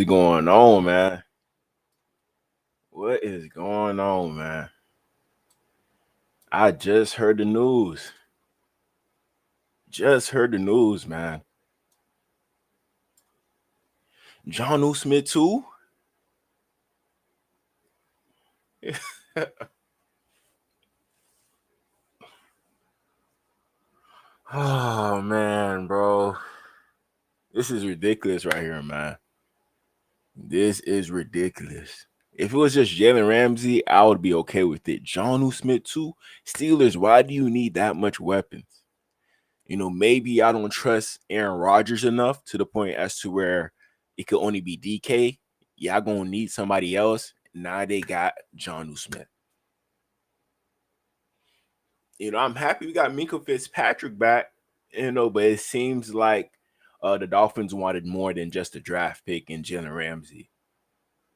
Going on, man? What is going on, man? I just heard the news. Just heard the news, man. John Smith too? Oh man, bro. This is ridiculous right here, man. This is ridiculous. If it was just Jalen Ramsey, I would be okay with it. John Smith too? Steelers, why do you need that much weapons? Maybe I don't trust Aaron Rodgers enough to the point as to where it could only be DK. Y'all gonna need somebody else. Now they got John Smith. I'm happy we got Minkah Fitzpatrick back, but it seems like the Dolphins wanted more than just a draft pick in Jalen Ramsey.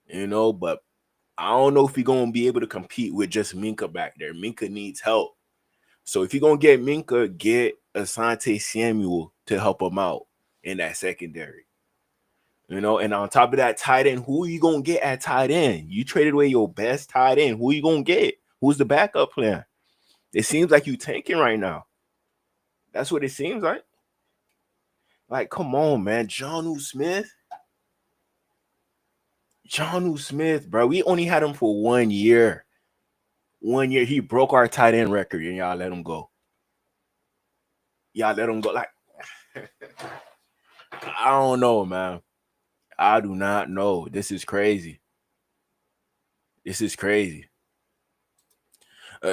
But I don't know if he's gonna be able to compete with just Minkah back there. Minkah needs help. So if you're gonna get Minkah, get Asante Samuel to help him out in that secondary. And on top of that, tight end, who are you gonna get at tight end? You traded away your best tight end. Who are you gonna get? Who's the backup plan? It seems like you tanking right now. That's what it seems like. Like, come on, man. John Smith, bro. We only had him for 1 year. 1 year, he broke our tight end record, and y'all let him go. Like, I don't know, man. I do not know. This is crazy.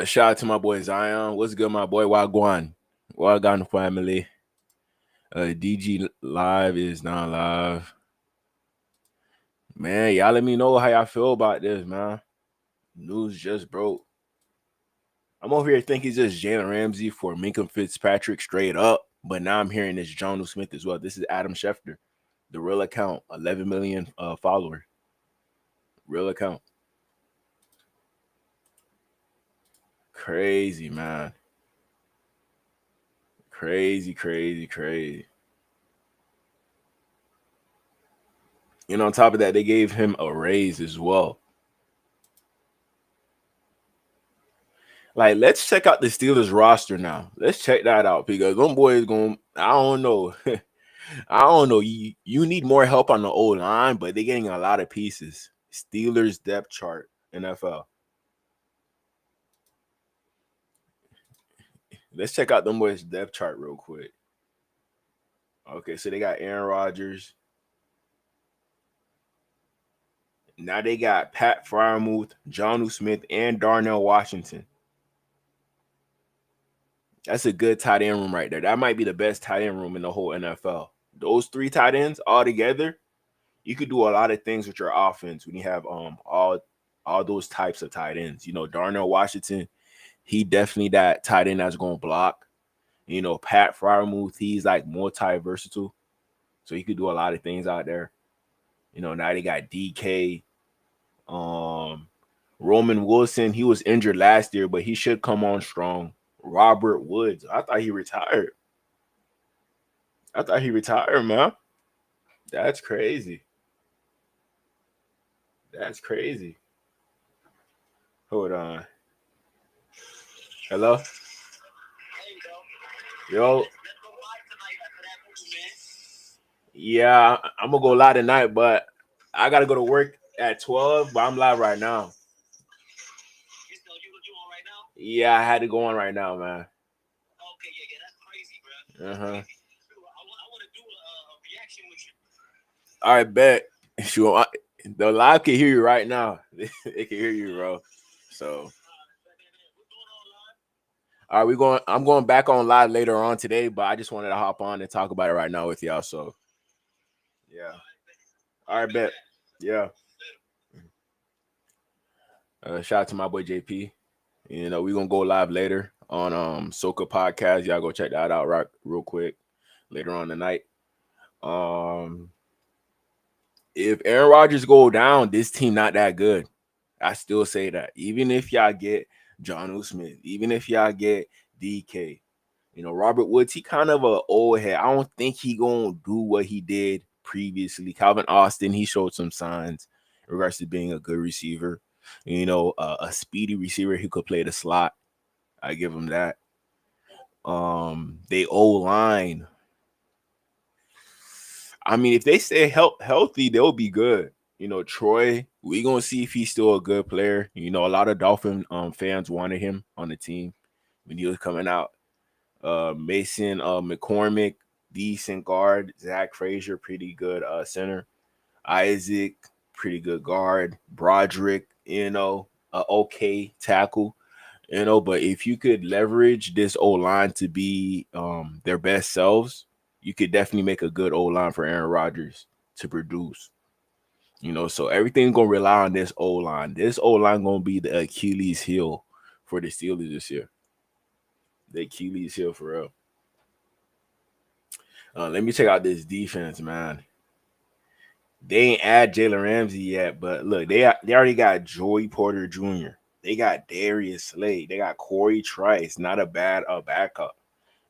Shout out to my boy Zion. What's good, my boy? Wagwan family. DGLivee is not live. Man, y'all let me know how y'all feel about this, man. News just broke. I'm over here thinking it's just Jalen Ramsey for Minkah Fitzpatrick straight up, but now I'm hearing this John Smith as well. This is Adam Schefter, the real account, 11 million followers. Real account. Crazy, man. Crazy. On top of that, they gave him a raise as well. Like, let's check out the Steelers roster now. Let's check that out because them boys I don't know. I don't know. You need more help on the O line, but they're getting a lot of pieces. Steelers depth chart, NFL. Let's check out them boys' depth chart real quick. Okay, so they got Aaron Rodgers. Now they got Pat Freiermuth, John Smith, and Darnell Washington. That's a good tight end room right there. That might be the best tight end room in the whole NFL. Those three tight ends all together, you could do a lot of things with your offense when you have all those types of tight ends. Darnell Washington, he definitely that tight end that's going to block. Pat Freiermuth, he's like multi-versatile. So he could do a lot of things out there. Now they got DK. Roman Wilson, he was injured last year, but he should come on strong. Robert Woods, I thought he retired. Man. That's crazy. Hold on. Hello? Yo. Yeah, I'm gonna go live tonight, but I gotta go to work at 12, but I'm live right now. Yeah, I had to go on right now, man. Okay, yeah, that's crazy, bro. I want to do a reaction with you. All right, bet. Sure, the live can hear you right now. It can hear you, bro. So, all right, I'm going back on live later on today, but I just wanted to hop on and talk about it right now with y'all. So, yeah. All right, bet. Yeah. Shout out to my boy JP. We're gonna go live later on Soca Podcast. Y'all go check that out right real quick later on tonight. If Aaron Rodgers go down, this team not that good. I still say that. Even if y'all get John Smith, even if y'all get DK, Robert Woods, he kind of an old head. I don't think he gonna do what he did previously. Calvin Austin, he showed some signs in regards to being a good receiver. A speedy receiver who could play the slot. I give him that. They O-line. I mean, if they stay healthy, they'll be good. Troy, we gonna see if he's still a good player. A lot of Dolphin fans wanted him on the team when he was coming out. Mason McCormick, decent guard. Zach Frazier, pretty good center. Isaac, pretty good guard. Broderick, okay tackle. But if you could leverage this O-line to be their best selves, you could definitely make a good O-line for Aaron Rodgers to produce. So everything's going to rely on this O-line. This O-line going to be the Achilles heel for the Steelers this year. The Achilles heel for real. Let me check out this defense, man. They ain't add Jalen Ramsey yet, but look, they already got Joey Porter Jr. They got Darius Slade. They got Corey Trice, not a bad backup.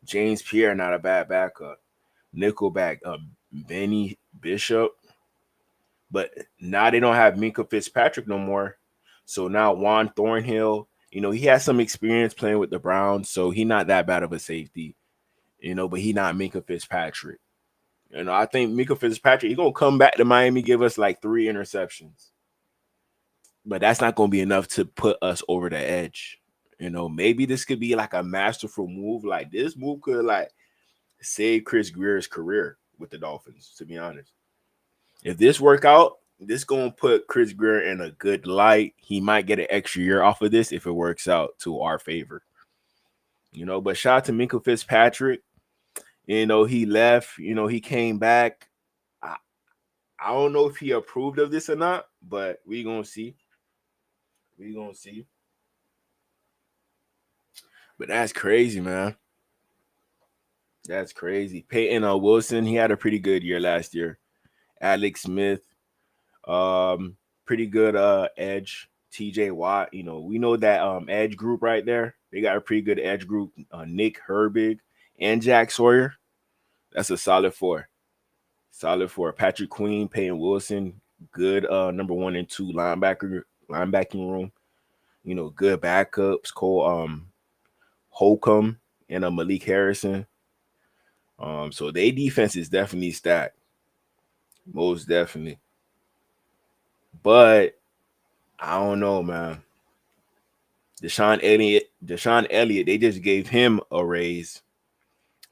James Pierre, not a bad backup. Nickelback, Benny Bishop. But now they don't have Minkah Fitzpatrick no more. So now Juan Thornhill, he has some experience playing with the Browns, so he's not that bad of a safety, but he not Minkah Fitzpatrick. I think Minkah Fitzpatrick, he's going to come back to Miami, give us like 3 interceptions. But that's not going to be enough to put us over the edge. Maybe this could be like a masterful move. Like this move could like save Chris Greer's career with the Dolphins, to be honest. If this work out, this going to put Chris Greer in a good light. He might get an extra year off of this if it works out to our favor. But shout out to Minkah Fitzpatrick. He left. He came back. I don't know if he approved of this or not, but we going to see. We going to see. But that's crazy, man. That's crazy. Peyton Wilson, he had a pretty good year last year. Alex Smith, pretty good edge. TJ Watt, we know that edge group right there. They got a pretty good edge group. Nick Herbig and Jack Sawyer. That's a solid 4. Solid 4. Patrick Queen, Peyton Wilson, good number 1 and 2 linebacking room. Good backups. Cole Holcomb and Malik Harrison. So their defense is definitely stacked. Most definitely. But I don't know, man. Deshaun Elliott, they just gave him a raise.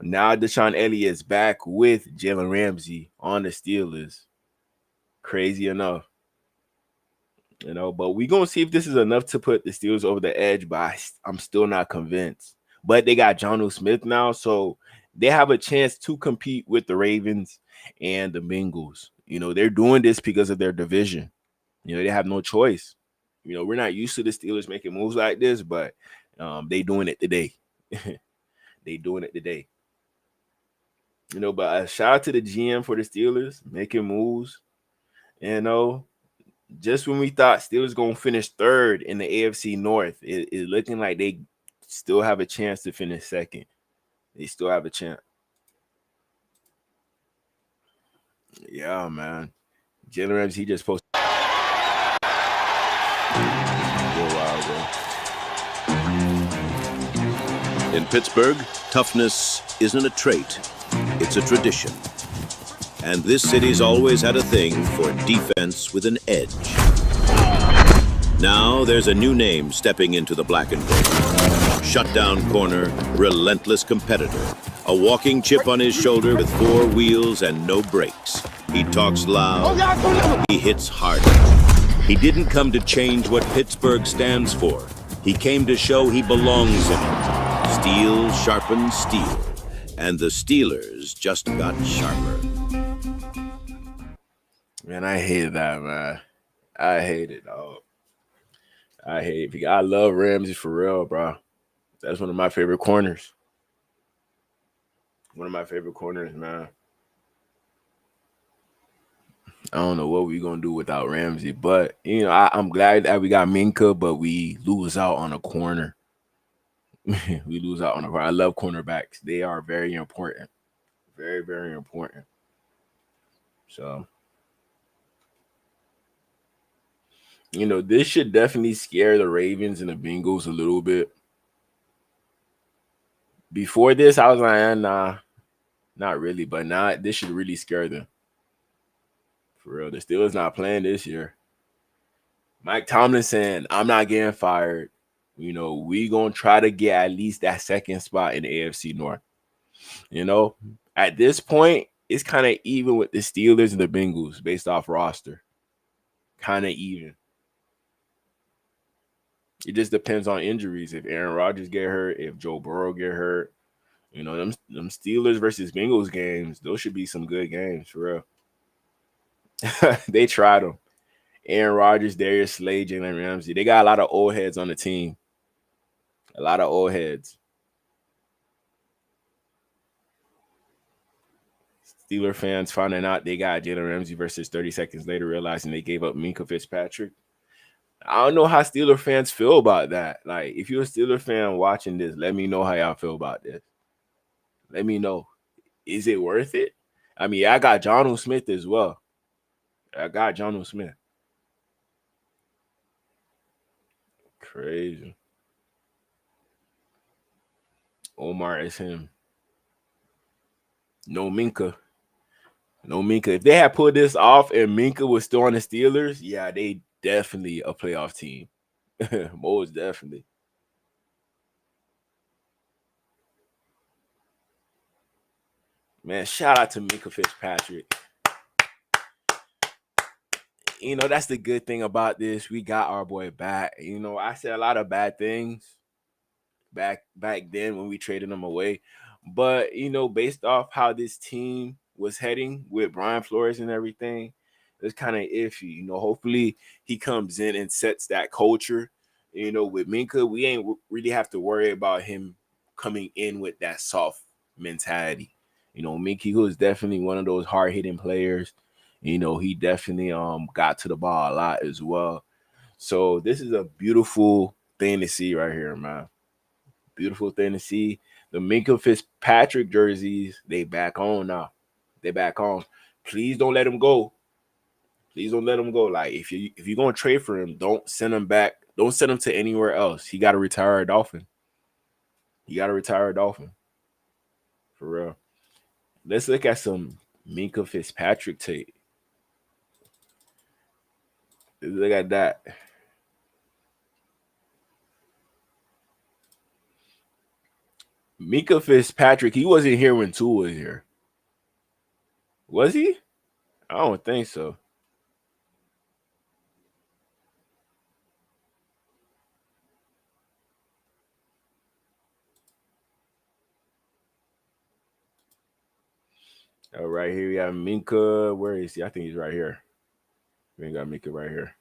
Now Deshaun Elliott's back with Jalen Ramsey on the Steelers. Crazy enough. But we're going to see if this is enough to put the Steelers over the edge, but I'm still not convinced. But they got Jonnu Smith now, so they have a chance to compete with the Ravens and the Bengals. They're doing this because of their division. They have no choice. We're not used to the Steelers making moves like this, but they doing it today. They doing it today. But a shout out to the GM for the Steelers making moves. Just when we thought Steelers going to finish 3rd in the AFC North, it's looking like they still have a chance to finish 2nd. They still have a chance. Yeah, man. Jalen Ramsey, he just posted. In Pittsburgh, toughness isn't a trait, it's a tradition. And this city's always had a thing for defense with an edge. Now there's a new name stepping into the black and gold. Shutdown corner, relentless competitor. A walking chip on his shoulder with 4 wheels and no brakes. He talks loud, he hits hard. He didn't come to change what Pittsburgh stands for. He came to show he belongs in it. Steel sharpens steel. And the Steelers just got sharper. Man, I hate that, man. I hate it, dog. I hate it. I love Ramsey for real, bro. That's one of my favorite corners. One of my favorite corners, man. I don't know what we're going to do without Ramsey, but, I'm glad that we got Minkah, but we lose out on a corner. We lose out on a corner. I love cornerbacks. They are very important. Very, very important. So, you know, this should definitely scare the Ravens and the Bengals a little bit. Before this, I was like, nah, not really. But now this should really scare them. For real, the Steelers not playing this year. Mike Tomlin saying, I'm not getting fired. You know, we going to try to get at least that second spot in the AFC North. You know, at this point, it's kind of even with the Steelers and the Bengals based off roster. Kind of even. It just depends on injuries. If Aaron Rodgers get hurt, if Joe Burrow get hurt, you know, them Steelers versus Bengals games, those should be some good games, for real. They tried them. Aaron Rodgers, Darius Slay, Jalen Ramsey. They got a lot of old heads on the team. A lot of old heads. Steeler fans finding out they got Jalen Ramsey versus 30 seconds later realizing they gave up Minkah Fitzpatrick. I don't know how Steeler fans feel about that. Like, if you're a Steeler fan watching this, let me know how y'all feel about this. Let me know. Is it worth it? I mean, I got Jonnu Smith as well. Crazy. Omar is him. No Minkah. If they had pulled this off and Minkah was still on the Steelers, yeah, they definitely a playoff team. Most definitely. Man, shout out to Minkah Fitzpatrick. You know, that's the good thing about this. We got our boy back. You know, I said a lot of bad things back then when we traded him away. But, you know, based off how this team was heading with Brian Flores and everything, it's kind of iffy. You know, hopefully he comes in and sets that culture. You know, with Minkah, we ain't really have to worry about him coming in with that soft mentality. You know, Minkah was definitely one of those hard-hitting players. You know, he definitely got to the ball a lot as well. So this is a beautiful thing to see right here, man. Beautiful thing to see. The Minkah Fitzpatrick jerseys, they back on now. They back on. Please don't let him go. Please don't let him go. Like, if you're gonna trade for him, don't send him back. Don't send him to anywhere else. He got to retire a Dolphin. For real. Let's look at some Minkah Fitzpatrick tape. Look at that. Minkah Fitzpatrick, he wasn't here when Tua was here. Was he? I don't think so. Oh, right here we have Minkah. Where is he? I think he's right here. We got Minkah right here.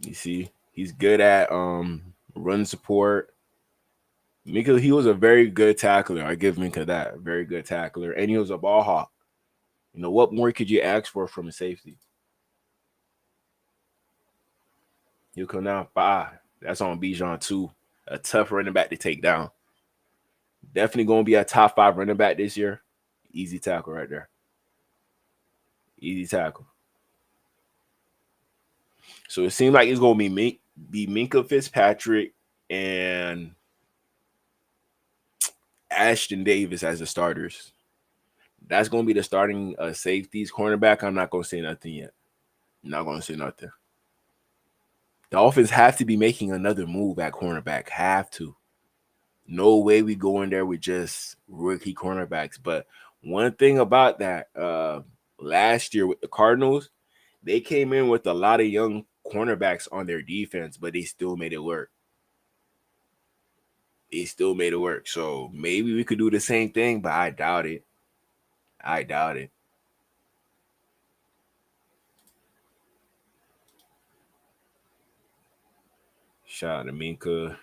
You see, he's good at run support. Minkah, he was a very good tackler. I give Minkah that. Very good tackler. And he was a ball hawk. You know, what more could you ask for from a safety? He'll come down 5. That's on Bijan too. A tough running back to take down. Definitely going to be a top 5 running back this year. Easy tackle right there. Easy tackle. So it seems like it's going to be Minkah Fitzpatrick and Ashton Davis as the starters. That's going to be the starting safeties. Cornerback, I'm not going to say nothing yet. I'm not going to say nothing. Dolphins have to be making another move at cornerback. Have to. No way we go in there with just rookie cornerbacks. But one thing about that, last year with the Cardinals, they came in with a lot of young cornerbacks on their defense, but they still made it work. So maybe we could do the same thing, but I doubt it. Shout out to Minkah.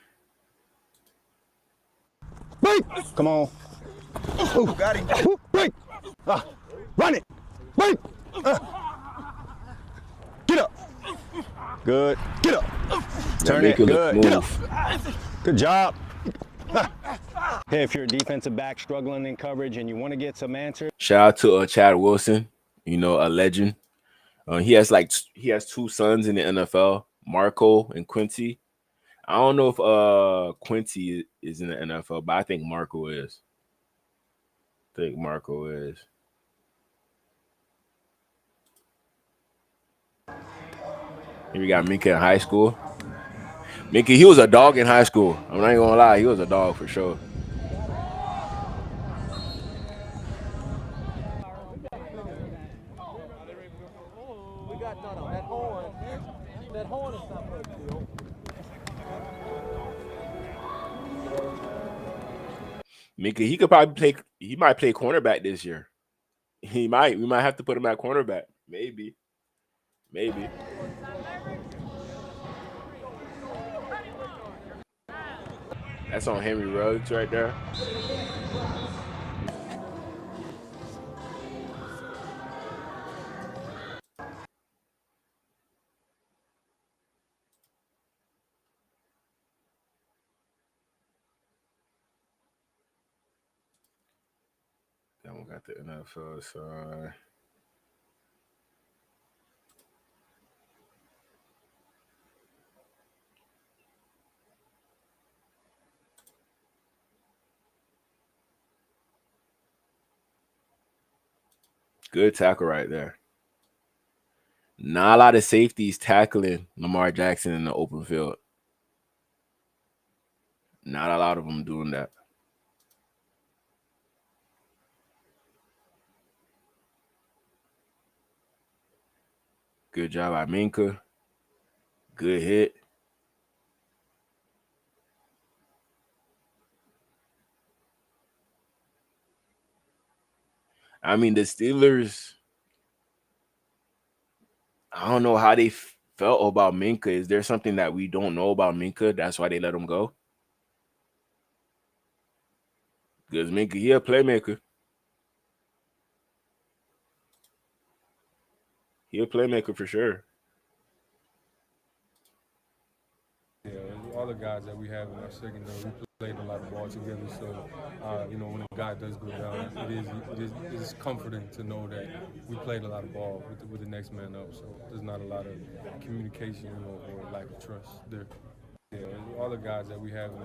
Break! Come on. Ooh, got him. Break! Run it! Break! Get up! Good. Get up! Turn it. Good. Get up. Good job. Hey, if you're a defensive back struggling in coverage and you want to get some answers. Shout out to Chad Wilson, a legend. He has 2 sons in the NFL, Marco and Quincy. I don't know if Quincy is in the NFL, but I think Marco is. Here we got Minkah in high school. Minkah, he was a dog in high school. I'm not even gonna lie, he was a dog for sure. Minkah, he could probably play. He might play cornerback this year. He might. We might have to put him at cornerback. Maybe. That's on Henry Ruggs right there. That one got the NFL side. Good tackle right there. Not a lot of safeties tackling Lamar Jackson in the open field. Not a lot of them doing that. Good job by Minkah. Good hit. I mean, the Steelers, I don't know how they felt about Minkah. Is there something that we don't know about Minkah? That's why they let him go? Because Minkah, he a playmaker. He a playmaker for sure. Yeah, all the guys that we have in our secondary, we played a lot of ball together. So, when a guy does go down, it is comforting to know that we played a lot of ball with the next man up. So there's not a lot of communication or lack of trust there. Yeah, all the guys that we have in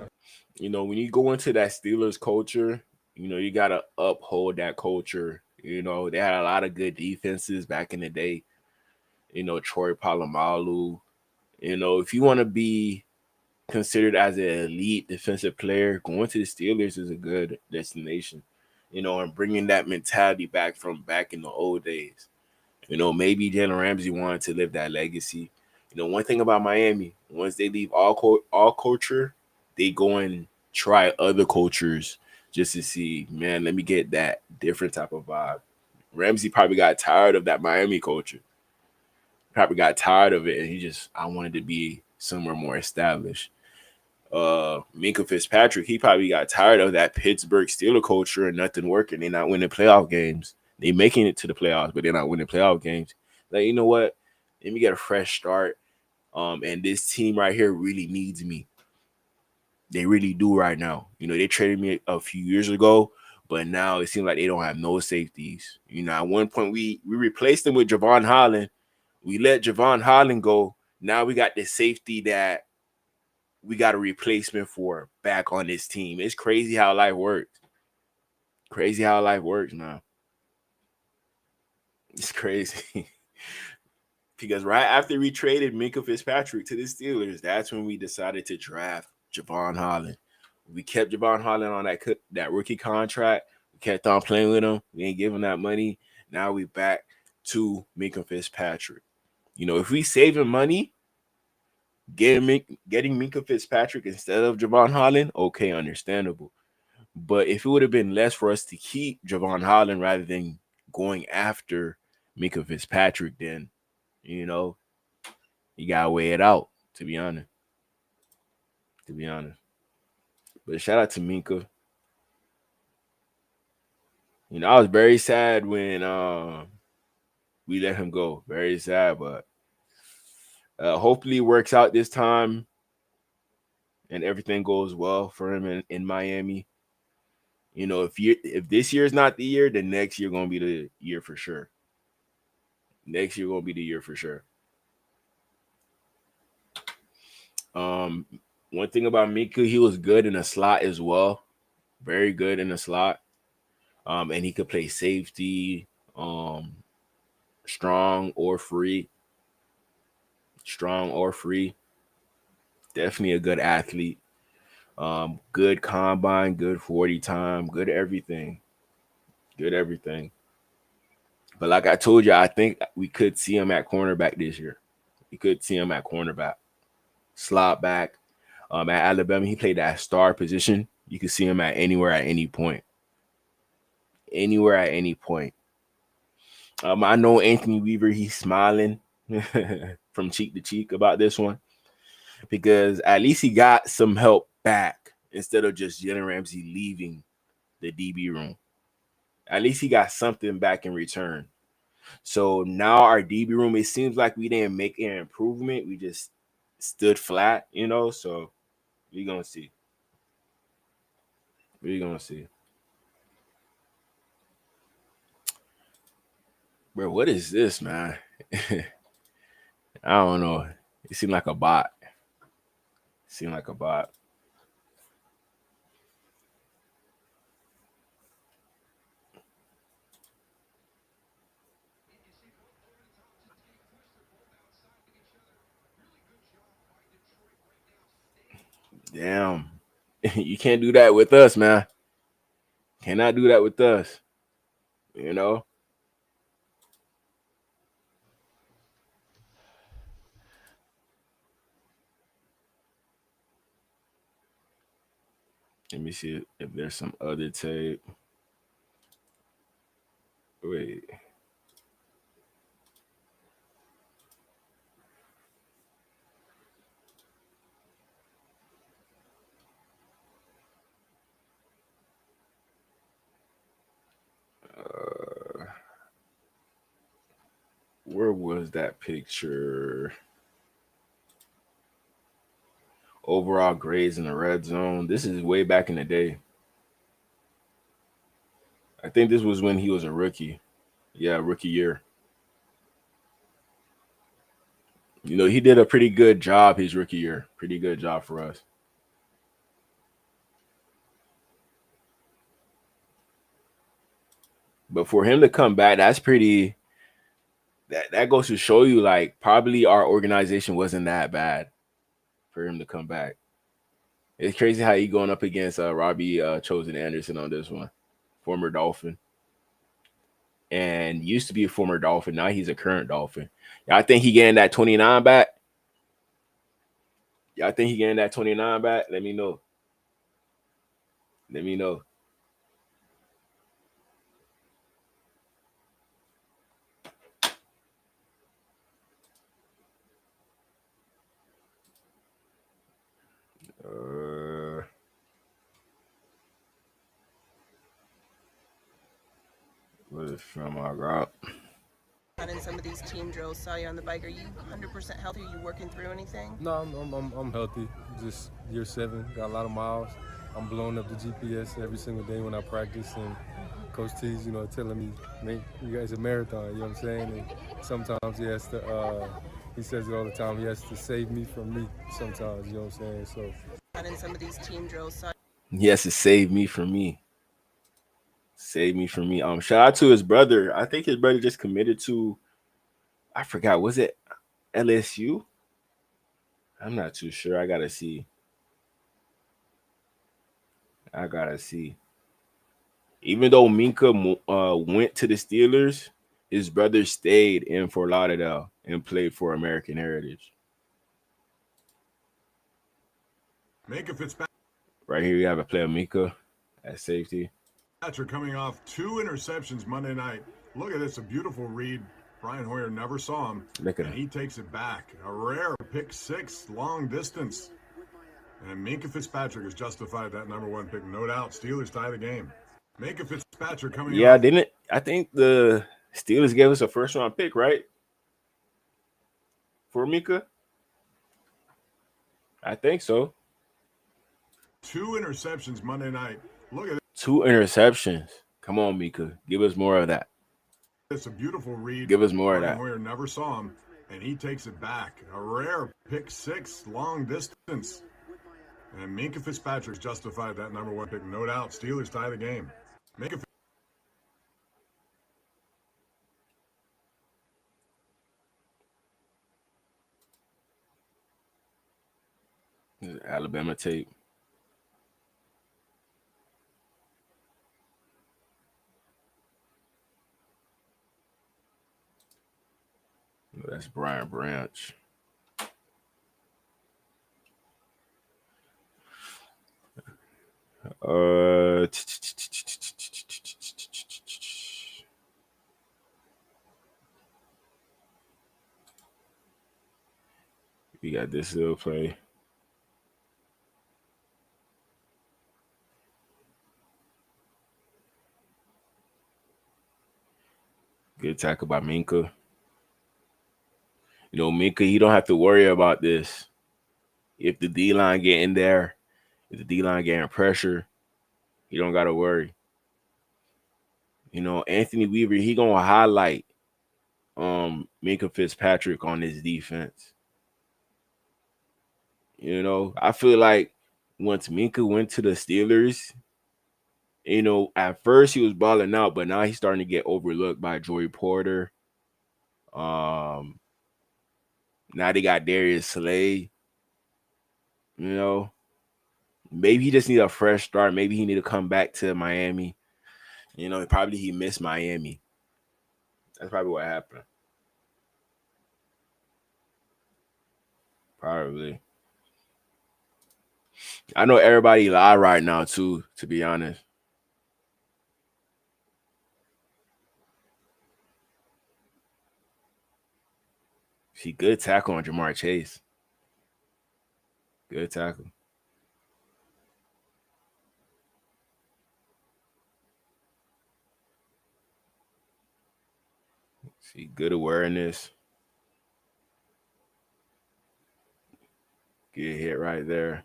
our When you go into that Steelers culture, you got to uphold that culture. They had a lot of good defenses back in the day. Troy Polamalu. If you want to be considered as an elite defensive player, going to the Steelers is a good destination, and bringing that mentality back from back in the old days. Maybe Jalen Ramsey wanted to live that legacy. One thing about Miami, once they leave all culture, they go and try other cultures just to see, man, let me get that different type of vibe. Ramsey probably got tired of that Miami culture. Probably got tired of it, and I wanted to be somewhere more established. Minkah Fitzpatrick, he probably got tired of that Pittsburgh Steeler culture and nothing working. They're not winning playoff games. They making it to the playoffs, but they're not winning playoff games. Like, you know what? Let me get a fresh start. And this team right here really needs me. They really do right now. They traded me a few years ago, but now it seems like they don't have no safeties. At one point we replaced them with Javon Holland. We let Javon Holland go. Now we got the safety that we got a replacement for back on this team. It's crazy how life works. Crazy how life works now. It's crazy. Because right after we traded Minkah Fitzpatrick to the Steelers, that's when we decided to draft Javon Holland. We kept Javon Holland on that rookie contract. We kept on playing with him. We ain't giving that money. Now we back to Minkah Fitzpatrick. If we saving money, getting Minkah Fitzpatrick instead of Javon Holland, okay, understandable. But if it would have been less for us to keep Javon Holland rather than going after Minkah Fitzpatrick, then, you got to weigh it out, to be honest. But shout out to Minkah. I was very sad when we let him go. Very sad, but hopefully it works out this time. and everything goes well for him in Miami, you know, if this year is not the year, then next year gonna be the year for sure. Next year gonna be the year for sure. Um, One thing about Minkah, he was good in the slot as well, very good in the slot. And he could play safety, strong or free, strong or free. Definitely a good athlete. Good combine, good 40 time, good everything, good everything. But like I told you, I think we could see him at cornerback this year. We could see him at cornerback, slot back. At Alabama, he played that star position. You could see him at anywhere at any point. Anywhere at any point. I know Anthony Weaver, he's smiling from cheek to cheek about this one because at least he got some help back instead of just Jalen Ramsey leaving the DB room. At least he got something back in return. So now our DB room, it seems like we didn't make an improvement. We just stood flat, you know. So we're gonna see. We're gonna see. Bro, what is this, man? I don't know. It seemed like a bot. It seemed like a bot. Damn. You can't do that with us, man. Cannot do that with us. You know? Let me see if there's some other tape. Wait. Where was that picture? Overall grades in the red zone. This is way back in the day. I think this was when he was a rookie. Yeah, rookie year. You know, he did a pretty good job his rookie year. Pretty good job for us. But for him to come back, that's pretty. That goes to show you, like, probably our organization wasn't that bad for him to come back. It's crazy how he going up against Robbie Chosen Anderson on this one, former Dolphin, and used to be a former Dolphin. Now he's a current Dolphin. I think he getting that 29 back. I think he getting that 29 back. Let me know. Let me know. What is from our route? In some of these team drills, saw you on the bike. Are you 100% healthy? Are you working through anything? No, I'm healthy. Just year 7, got a lot of miles. I'm blowing up the GPS every single day when I practice, and Coach T's, you know, telling me, man, you guys a marathon. You know what I'm saying? And sometimes he has to. He says it all the time. He has to save me from me. Sometimes, you know what I'm saying? So. In some of these team drills, He has to save me from me. Save me from me. Shout out to his brother. I think his brother just committed to, I forgot, was it LSU? I'm not too sure. I gotta see. Even though Minkah went to the Steelers, his brother stayed in Fort Lauderdale and played for American Heritage. Minkah Fitzpatrick. Right here, you have a player, Minkah, at safety. Patrick coming off 2 interceptions Monday night. Look at this, a beautiful read. Brian Hoyer never saw him, Look at and him. he takes it back. A rare pick 6, long distance. And Minkah Fitzpatrick has justified that #1 pick, no doubt. Steelers tie the game. Minkah Fitzpatrick coming off. Didn't it? I think the Steelers gave us a first-round pick, right? For Minkah? I think so. 2 interceptions Monday night. Look at 2 interceptions. Come on, Minkah. Give us more of that. this. A beautiful read. Give us more of Brian that. Hoyer never saw him, and he takes it back. A rare pick 6, long distance. And Minkah Fitzpatrick justified that number 1 pick. No doubt. Steelers tie the game. Minkah Alabama tape. That's Brian Branch. We got this little play. Good tackle by Minkah. You know, Minkah, you don't have to worry about this. If the D-line get in there, if the D-line getting pressure, you don't got to worry. You know, Anthony Weaver, he going to highlight Minkah Fitzpatrick on his defense. You know, I feel like once Minkah went to the Steelers, you know, at first he was balling out, but now he's starting to get overlooked by Joey Porter. Now they got Darius Slay. You know, maybe he just need a fresh start. Maybe he need to come back to Miami. You know, probably he missed Miami. That's probably what happened. Probably. I know everybody live right now too, to be honest. See, good tackle on Jamar Chase. Good tackle. See, good awareness. Good hit right there.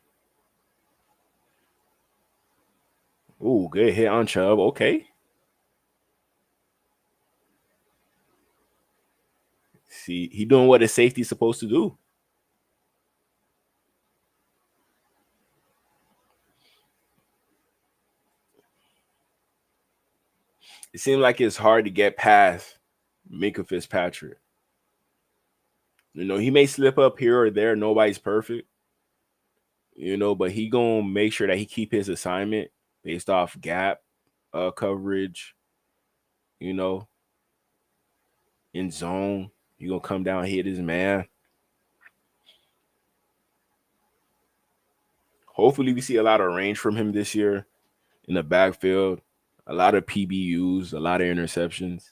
Ooh, good hit on Chubb. Okay. See, he doing what a safety's supposed to do. It seems like it's hard to get past Minkah Fitzpatrick. You know, he may slip up here or there. Nobody's perfect. You know, but he gonna make sure that he keep his assignment based off gap coverage. You know, in zone, he gonna come down, hit his man. Hopefully, we see a lot of range from him this year in the backfield. A lot of PBUs, a lot of interceptions.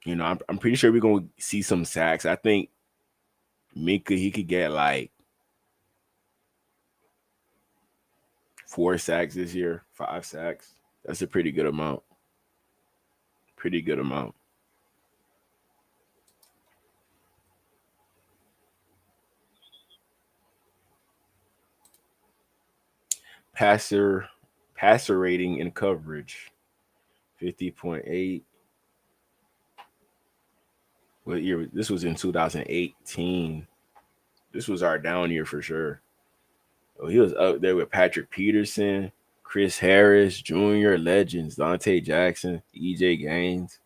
You know, I'm pretty sure we're gonna see some sacks. I think Minkah, he could get like 4 sacks this year, 5 sacks. That's a pretty good amount. Pretty good amount. Passer rating and coverage, 50.8. What year? This was in 2018. This was our down year for sure. Oh, he was up there with Patrick Peterson, Chris Harris, Jr., legends, Dante Jackson, EJ Gaines.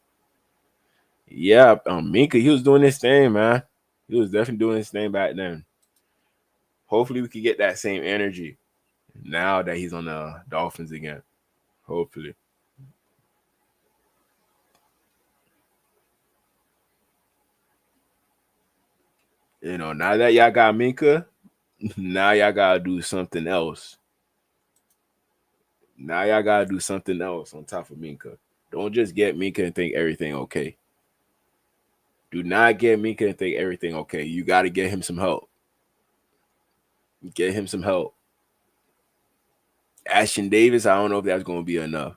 Yeah, Minkah, he was doing this thing, man. He was definitely doing his thing back then. Hopefully, we could get that same energy now that he's on the Dolphins again. Hopefully. You know, now that y'all got Minkah, now y'all gotta do something else. Now y'all gotta do something else on top of Minkah. Don't just get Minkah and think everything okay. Do not get Minkah and think everything okay. You got to get him some help. Get him some help. Ashton Davis, I don't know if that's going to be enough.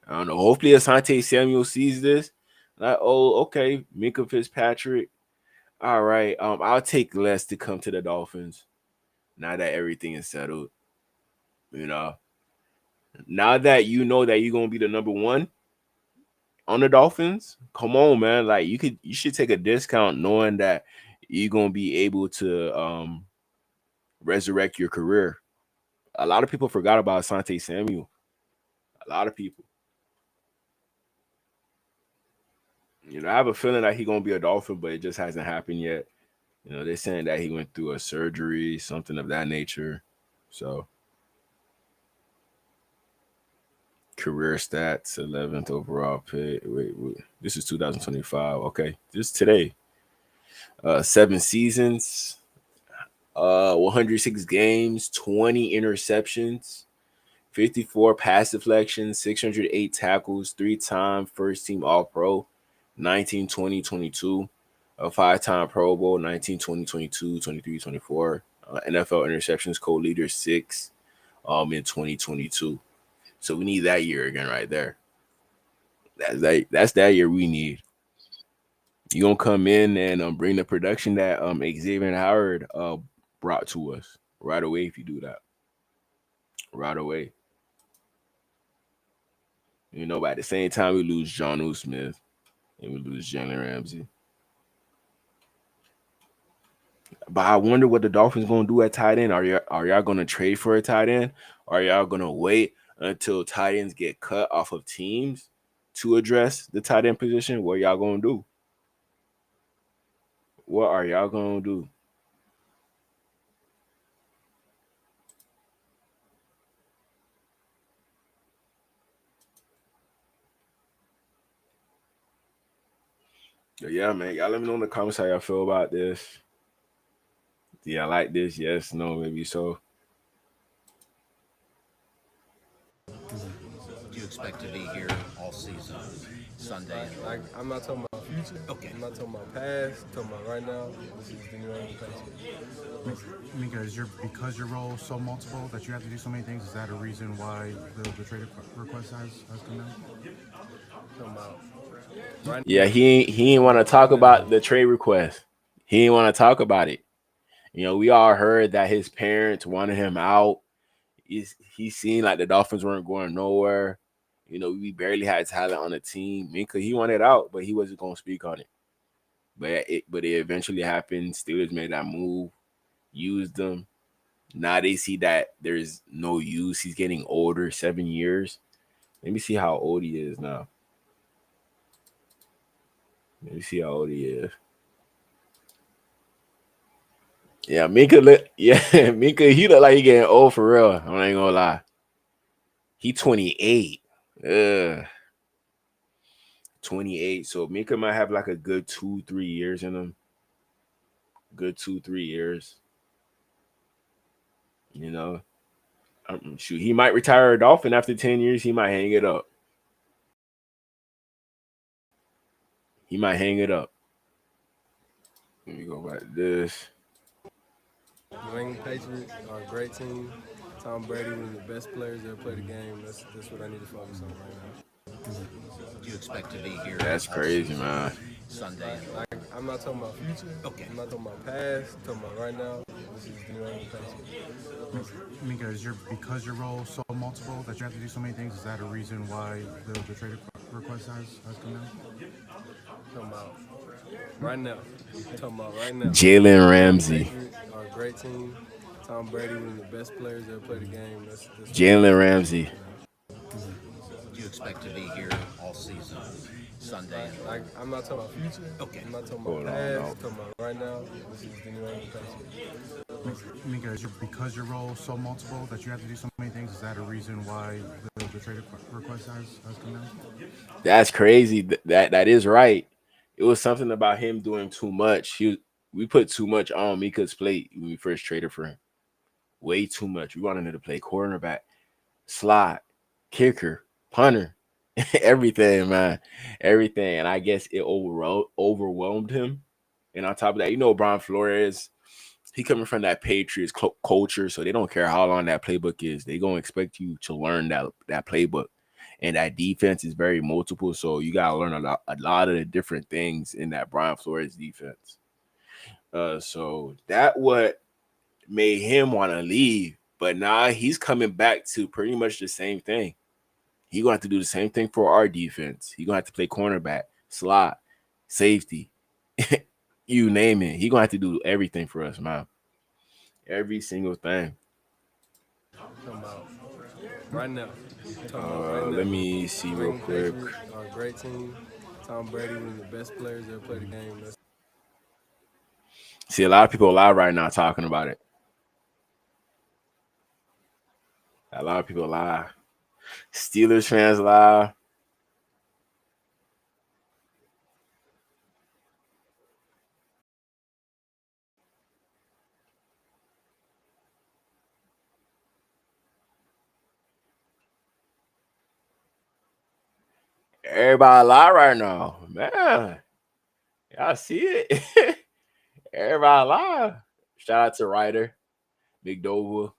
I don't know. Hopefully, Asante Samuel sees this. Like, oh, okay, Minkah Fitzpatrick. All right, I'll take less to come to the Dolphins. now that everything is settled. You know, now that you know that you're gonna be the number one on the Dolphins, come on, man. Like you should take a discount knowing that you're gonna be able to resurrect your career. A lot of people forgot about Asante Samuel. A lot of people. You know, I have a feeling that he's gonna be a Dolphin, but it just hasn't happened yet. You know, they're saying that he went through a surgery, something of that nature. So career stats, 11th overall pick. Wait. This is 2025. Okay. Just today. 7 seasons, 106 games, 20 interceptions, 54 pass deflections, 608 tackles, 3-time first team All Pro, 19, 20, 22, a 5-time Pro Bowl, 19, 20, 22, 23, 24, NFL interceptions co-leader 6 in 2022. So we need that year again right there. That's that year we need. You gonna come in and bring the production that Xavier Howard brought to us right away if you do that. Right away. You know, but at the same time, we lose John Smith and we lose Jalen Ramsey. But I wonder what the Dolphins gonna do at tight end. Are y'all gonna trade for a tight end? Are y'all gonna wait until tight ends get cut off of teams to address the tight end position? What y'all gonna do? What are y'all gonna do? Yeah, man. Y'all let me know in the comments how y'all feel about this. Do y'all like this? Yes, no, maybe so. Do you expect to be here all season, Sunday? I'm not talking about future. Okay. I'm not talking about past. I'm talking about right now. This is the New England Patriots. Minkah, is because your role is so multiple that you have to do so many things? Is that a reason why the trade request has come down? Talking about right Yeah, he ain't want to talk about the trade request. He ain't want to talk about it. You know, we all heard that his parents wanted him out. He seen like the Dolphins weren't going nowhere. You know, we barely had talent on the team. Minkah, he wanted out, but he wasn't gonna speak on it. But it eventually happened. Steelers made that move, used them. Now they see that there's no use. He's getting older, 7 years. Let me see how old he is now. Let me see how old he is. Yeah, Minkah, he look like he getting old for real. I ain't gonna lie. He 28. 28. So Minkah might have like a good 2-3 years in him. Good 2-3 years. You know. Shoot, he might retire a Dolphin after 10 years. He might hang it up. He might hang it up. Let me go back to this. New England Patriots are a great team. Tom Brady, one of the best players that ever played the game. That's what I need to focus on right now. Do you expect to be here? That's crazy, man. Sunday. I'm not talking about future. Okay. I'm not talking about past. I'm talking about right now. This is the New England Patriots. Minkah, is because your role is so multiple that you have to do so many things? Is that a reason why the trade request has come down? Talking about right now. Talking about right now. Jalen Ramsey. Patriots are a great team. Tom Brady, one of the best players that ever played the game. That's Jalen Ramsey. Do you expect to be here all season, Sunday? I'm not talking about future. Okay. I'm not talking about past. I'm talking about right now. This is the New England Patriots. Minkah, is because your role is so multiple that you have to do so many things? Is that a reason why the trade request has come down? That's crazy. That is right. It was something about him doing too much. We put too much on Minkah's plate when we first traded for him. Way too much. We wanted him to play cornerback, slot, kicker, punter, everything, man. Everything. And I guess it overwhelmed him. And on top of that, you know, Brian Flores, he coming from that Patriots culture, so they don't care how long that playbook is. They gonna expect you to learn that playbook. And that defense is very multiple, so you gotta learn a lot of the different things in that Brian Flores defense. So that what made him want to leave. But now he's coming back to pretty much the same thing. He's going to have to do the same thing for our defense. He's going to have to play cornerback, slot, safety, you name it. He's going to have to do everything for us, man. Every single thing. Right now. Let me see real quick. Great team. Tom Brady, one of the best players that ever played the game. See, a lot of people live right now talking about it. A lot of people live. Steelers fans live. Everybody live right now, man. Y'all see it? Everybody live. Shout out to Ryder, Big Dover.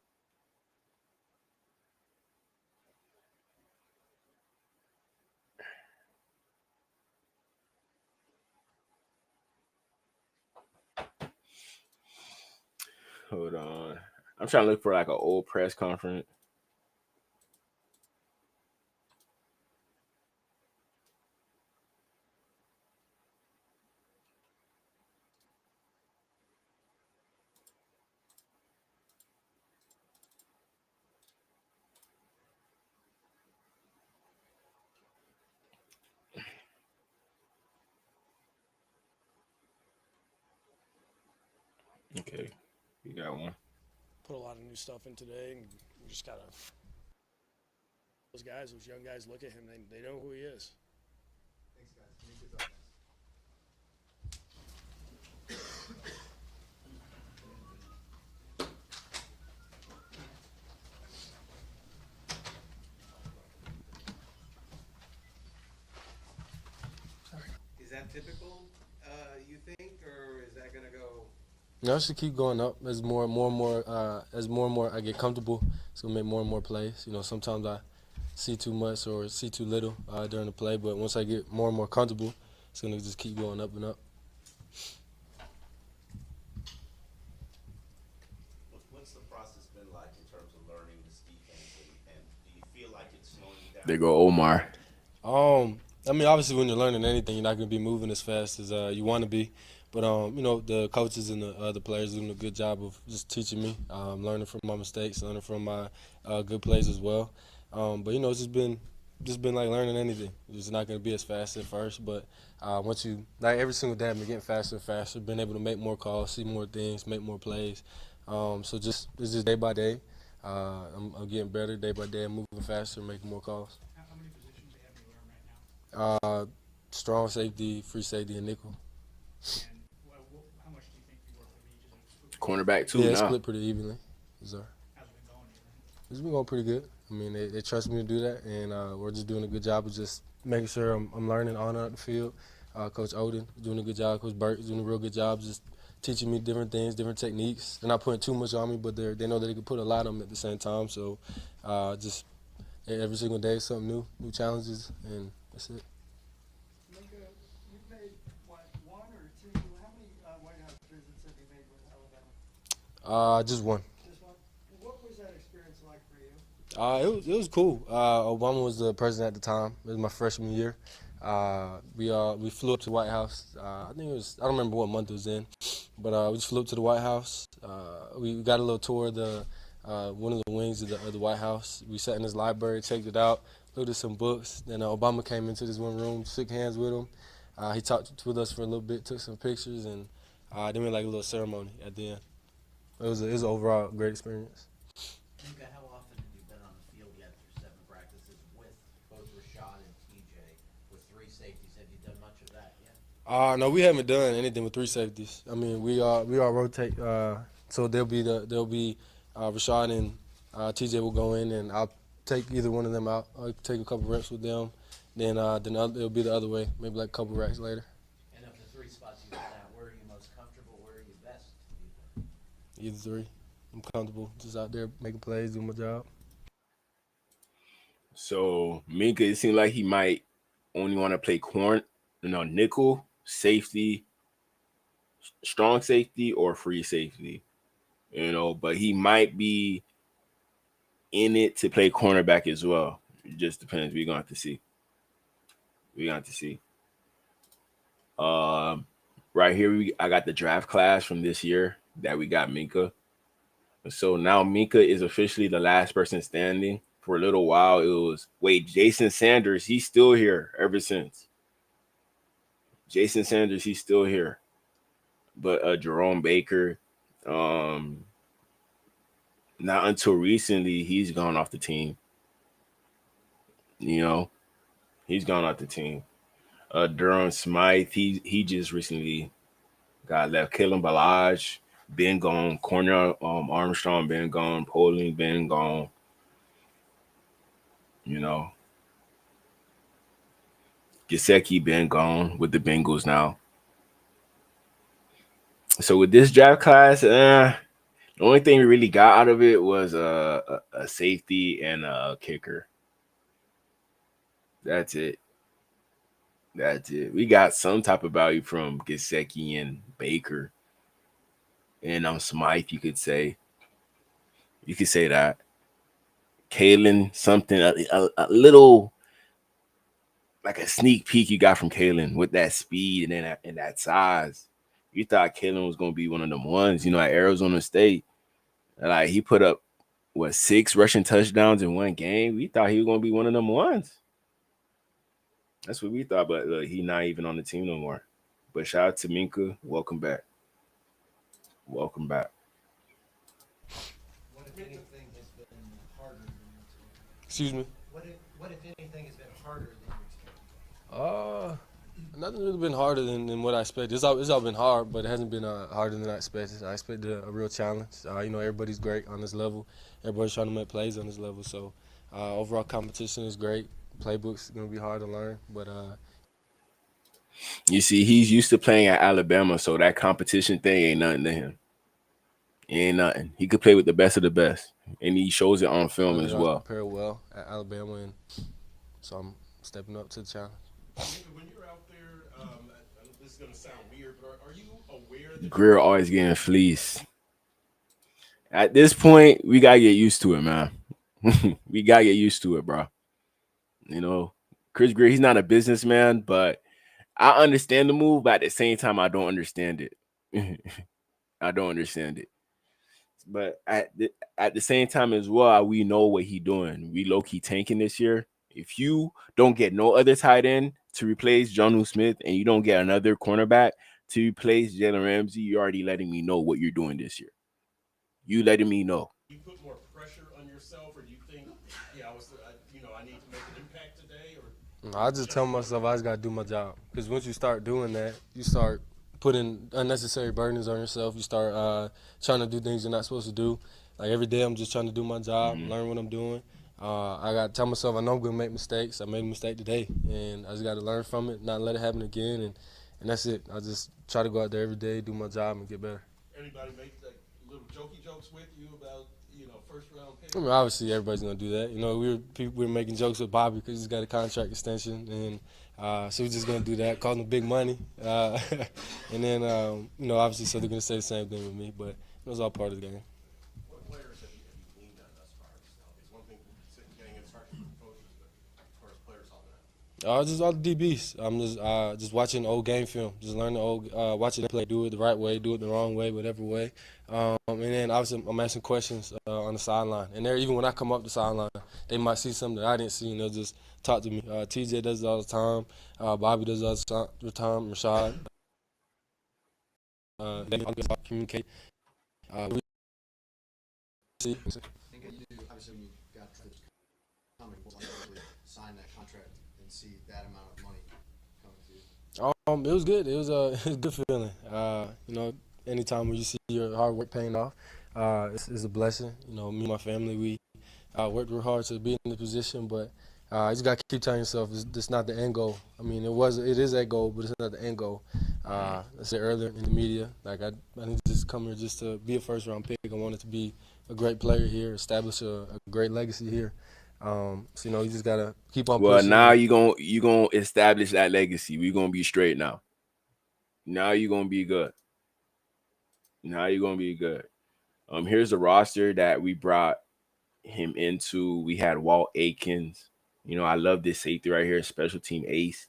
Hold on. I'm trying to look for like an old press conference. Okay, you got one. Put a lot of new stuff in today, and we just gotta. Those young guys, look at him. They know who he is. Thanks, guys. Is that typical, you think, or is that gonna go? No, it should keep going up as more and more I get comfortable. It's gonna make more and more plays. You know, sometimes I see too much or see too little during the play, but once I get more and more comfortable, it's gonna just keep going up and up. What's the process been like in terms of learning this defense, and do you feel like it's slowing you down? There go Omar. I mean, obviously, when you're learning anything, you're not going to be moving as fast as you want to be. But, you know, the coaches and the other players are doing a good job of just teaching me, learning from my mistakes, learning from my good plays as well. But, you know, it's just been like learning anything. It's not going to be as fast at first, but once you, like every single day, I've been getting faster and faster, been able to make more calls, see more things, make more plays. So it's just day by day. I'm getting better day by day. I'm moving faster, making more calls. How many positions do you have you learn right now? Strong safety, free safety, and nickel. And how much do you think you work with each? Cornerback too. Yeah, it's now. split pretty evenly. Yes, sir. How's it been going? It's been going pretty good. I mean, they trust me to do that, and we're just doing a good job of just making sure I'm learning on and out the field. Coach Oden is doing a good job. Coach Burt is doing a real good job just teaching me different things, different techniques. They're not putting too much on me, but they know that they can put a lot on me at the same time. So just every single day, something new challenges, and that's it. Minkah, you've made, what, one or two? How many White House visits have you made with Alabama? Just one. Just one? What was that experience like for you? It was cool. Obama was the president at the time. It was my freshman year. We flew up to the White House. I think I don't remember what month it was in, but we just flew up to the White House. We got a little tour of one of the wings of the White House. We sat in his library, checked it out, looked at some books. Then Obama came into this one room, shook hands with him. He talked with us for a little bit, took some pictures, and then we had like a little ceremony at the end. It was an overall great experience. Minkah, how often have you been on the field yet through 7 practices with both Rashad and TJ with 3 safeties? Have you done much of that yet? No, we haven't done anything with 3 safeties. I mean, we all rotate. So there'll be Rashad and TJ will go in, and I'll take either one of them out. I'll take a couple reps with them. Then it'll be the other way, maybe like a couple reps later. And of the 3 spots you've been at, where are you most comfortable? Where are you best? Either 3. I'm comfortable just out there making plays, doing my job. So Minkah, it seems like he might only want to play nickel, safety, strong safety, or free safety. but he might be in it to play cornerback as well. It just depends. We're gonna have to see. Right here, I got the draft class from this year that we got Minkah. So now Minkah is officially the last person standing. For a little while, it was Jason Sanders. He's still here ever since. Jason Sanders, he's still here. But Jerome Baker, not until recently, he's gone off the team. He's gone off the team. Durham Smythe, he just recently got left. Kalen Balaj, been gone. Corner Armstrong, been gone. Poling, been gone. Gesicki been gone with the Bengals now. So with this draft class, the only thing we really got out of it was a safety and a kicker. That's it. We got some type of value from Gesicki and Baker. And Smythe, you could say. You could say that. Kalen, something, a little, like a sneak peek you got from Kalen with that speed and that size. You thought Kalen was going to be one of them ones, at Arizona State. Like, he put up, 6 rushing touchdowns in one game? We thought he was going to be one of them ones. That's what we thought, but look, he's not even on the team no more. But shout out to Minkah. Welcome back. Welcome back. What if anything has been harder than you expected? Excuse me? What if anything has been harder than you expected? Nothing's really been harder than what I expected. It's all been hard, but it hasn't been harder than I expected. I expected a real challenge. Everybody's great on this level. Everybody's trying to make plays on this level. So overall competition is great. Playbook's going to be hard to learn, but you see, he's used to playing at Alabama, so that competition thing ain't nothing to him. It ain't nothing. He could play with the best of the best, and he shows it on film as well. Prepared well at Alabama, and so I'm stepping up to the challenge. When you're out there, this is going to sound weird, but are you aware that Greer always getting fleeced? At this point, we got to get used to it, man. We got to get used to it, bro. Chris Greer, he's not a businessman, but I understand the move, but at the same time, I don't understand it. I don't understand it. But at the same time as well, we know what he's doing. We low-key tanking this year. If you don't get no other tight end to replace Jonnu Smith and you don't get another cornerback to replace Jalen Ramsey, you're already letting me know what you're doing this year. You letting me know. You put more pressure on yourself, or do you think, I need to make an impact today? Or I just tell myself I just got to do my job. Because once you start doing that, you start putting unnecessary burdens on yourself. You start trying to do things you're not supposed to do. Like every day I'm just trying to do my job, learn what I'm doing. I got to tell myself I know I'm going to make mistakes. I made a mistake today, and I just got to learn from it, not let it happen again, and that's it. I just try to go out there every day, do my job, and get better. Anybody make like little jokey jokes with you about, first round pick? I mean, obviously everybody's going to do that. We were making jokes with Bobby because he's got a contract extension, and so we're just going to do that, calling him big money. And then, obviously, so they're going to say the same thing with me, but it was all part of the game. What players have you leaned on thus far? It's one thing getting instructions from coaches, but as far as players on that? Just all the DBs. I'm just watching old game film, just learning watching them play, do it the right way, do it the wrong way, whatever way. And then obviously I'm asking questions on the sideline. And even when I come up the sideline, they might see something that I didn't see, and they'll just talk to me. TJ does it all the time. Bobby does it all the time. Rashad. They communicate. You do, obviously, when you got this comic book, sign that contract and see that amount of money coming to you? It was good. It was a good feeling. Anytime when you see your hard work paying off, it's a blessing. Me and my family, we worked real hard to be in the position, but you just got to keep telling yourself it's not the end goal. I mean, it is that goal, but it's not the end goal. I said earlier in the media, like I didn't just come here just to be a first-round pick. I wanted to be a great player here, establish a great legacy here. So you just gotta keep on. Well, pushing. now you gonna establish that legacy. We're gonna be straight now. Now you're gonna be good. Now you're gonna be good. Here's the roster that we brought him into. We had Walt Aikens. I love this safety right here, special team ace.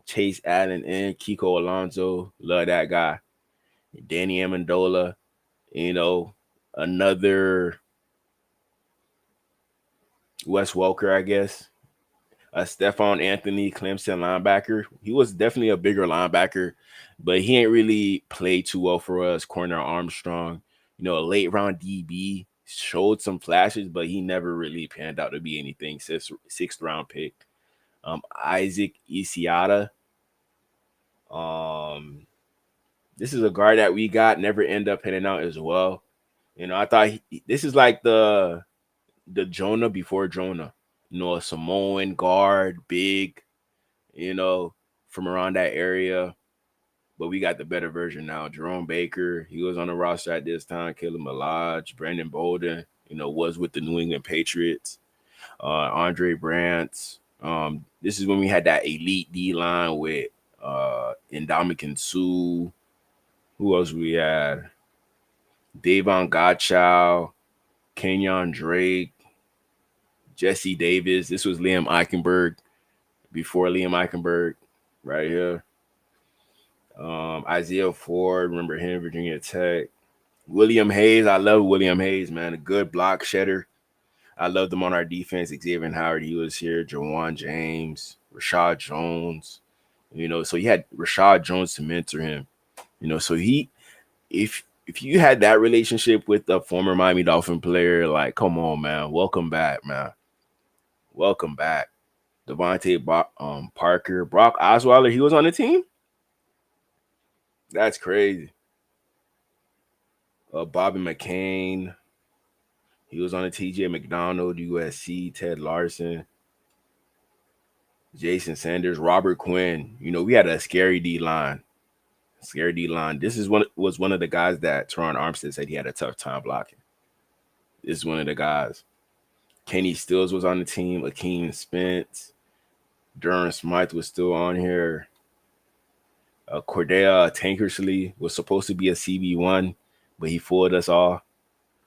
Chase Allen and Kiko Alonso. Love that guy. Danny Amendola. Another Wes Welker, I guess. Stephon Anthony, Clemson linebacker. He was definitely a bigger linebacker, but he ain't really played too well for us. Corner Armstrong, a late round DB, showed some flashes, but he never really panned out to be anything. Sixth round pick. Isaac Isiata. This is a guard that we got, never end up hitting out as well. I thought this is like the Jonah before Jonah. A Samoan guard, big, from around that area. But we got the better version now. Jerome Baker, he was on the roster at this time. Caleb Malaj, Brandon Bolden, was with the New England Patriots. Andre Brantz. This is when we had that elite D line with Ndamukong Suh. Who else we had? Davon Godchow, Kenyon Drake, Jesse Davis. This was Liam Eichenberg before Liam Eichenberg right here. Isaiah Ford, remember him, Virginia Tech. William Hayes. I love William Hayes, man. A good block shedder. I loved him on our defense. Xavier Howard, he was here. Jawan James, Rashad Jones. So he had Rashad Jones to mentor him. So if you had that relationship with a former Miami Dolphin player, like, come on, man. Welcome back, man. Welcome back. Devontae Parker. Brock Osweiler, he was on the team? That's crazy. Bobby McCain. He was on the TJ McDonald, USC. Ted Larson. Jason Sanders. Robert Quinn. We had a scary D-line. This was one of the guys that Teron Armstead said he had a tough time blocking. This is one of the guys. Kenny Stills was on the team. Akeem Spence. Durham Smythe was still on here. Cordea Tankersley was supposed to be a CB1, but he fooled us all.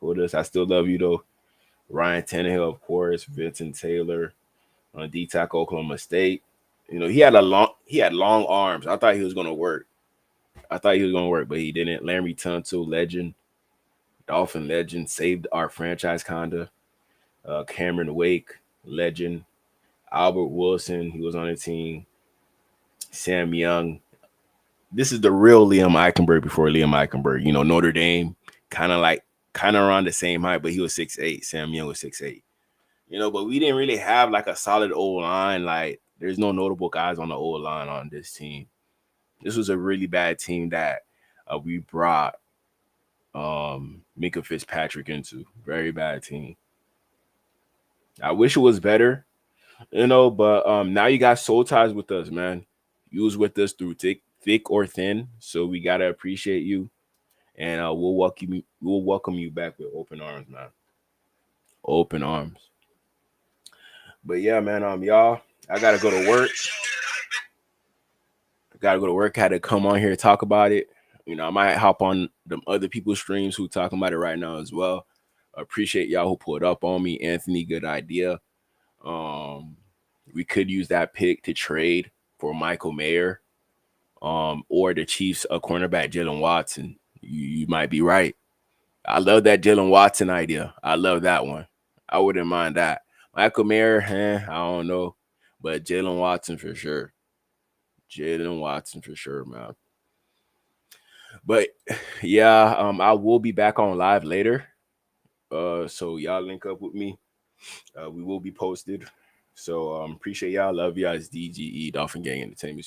I still love you, though. Ryan Tannehill, of course. Vincent Taylor on D-Tackle, Oklahoma State. He had long arms. I thought he was going to work. But he didn't. Larry Tunsil, legend. Dolphin legend. Saved our franchise, kinda. Cameron Wake, legend. Albert Wilson, he was on the team. Sam Young. This is the real Liam Eichenberg before Liam Eichenberg. Notre Dame, kind of around the same height, but he was 6'8". Sam Young was 6'8". But we didn't really have like a solid O-line. Like, there's no notable guys on the O-line on this team. This was a really bad team that we brought Minkah Fitzpatrick into. Very bad team. I wish it was better, but now you got soul ties with us, man. You was with us through thick or thin, so we gotta appreciate you, and we'll welcome you back with open arms, man. Open arms. But yeah, man, y'all, I gotta go to work. Had to come on here and talk about it. I might hop on them other people's streams who talking about it right now as well. Appreciate y'all who pulled up on me. Anthony, good idea. We could use that pick to trade for Michael Mayer, or the Chiefs cornerback Jalen Watson. You might be right. I love that Jalen Watson idea. I love that one. I wouldn't mind that. Michael Mayer, I don't know, but Jalen Watson for sure. Man. But yeah, I will be back on live later. So y'all link up with me. We will be posted. So appreciate y'all. Love y'all. It's DGE Dolphin Gang Entertainment.